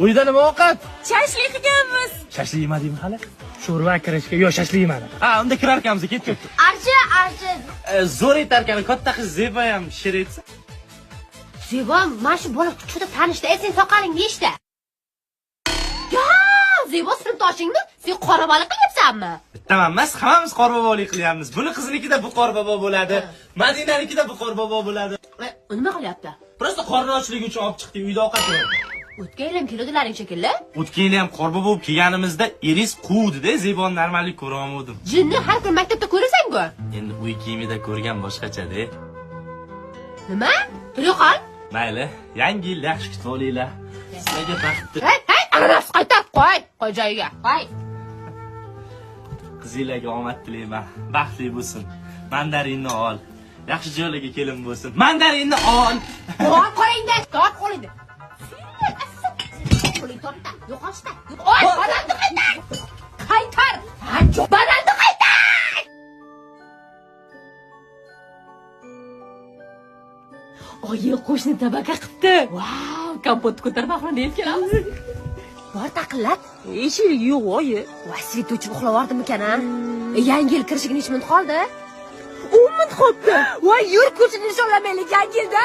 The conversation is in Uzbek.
Uyda nima ovqat? Shashlik qilganmiz. Shashlik yemadingmi hali? Sho'rva kirishga yo shashlik yemadi. Ha, unda kirar ekanmiz, ketdi. Archi. Zo'r etar ekan, katta qiz Zeba ham she'r etsa. Zebo, mana shu bola kuchida tanishdi. Sen soqaling deyishdi. Yo, Zebo sinfdoshingni sen qorabalik qilyapsanmi? Bittaman emas, hammamiz qorbobolik qilyapmiz. Buni qizinikida bu qorbobo bo'ladi, Madinanikida bu qorbobo bo'ladi. U nima qilyapti? Prosta qorni ochligi uchun olib chiqdik, uyda ovqat yo'q. O'tgan yil ham keladilaring shekilli. O'tgan yil ham qorbobo bo'lib kelganimizda eris quvdi-da, Zeboni normallik ko'ra olmadim. Jinni har kun maktabda ko'rasan-ku. Endi uy kiyimida ko'rgan boshqacha-da. Nima? Turyoqol? Mayli, yangi yil yaxshi kutib olinglar. Sizlarga baxtli. Hey, ananas qaytar qo'y joyiga. Qo'y. Qizinglarga omad tilayman. Baxtli bo'lsin. Mandarinni ol. Yaxshi joylarga kelin bo'lsin. Mandarinni ol. Voy, qo'lingda, tort qo'lingda. Qo'ling tortda, yo'qochda. Oy, bananni qaytar. Qaytar. Bananni qaytar. Oyi, qo'shni tabaka qilibdi. Vau, kompot ko'tarib axirida yeb kelamiz. Bor taqillat. Eshik yo'q, oyi. Voy, svet o'chib uxlavordimikan-a? Yangi yil kirishiga necha minut qoldi? 10 minut qoldi. Voy, yur ko'chani nishonlamaylik yangi yilda.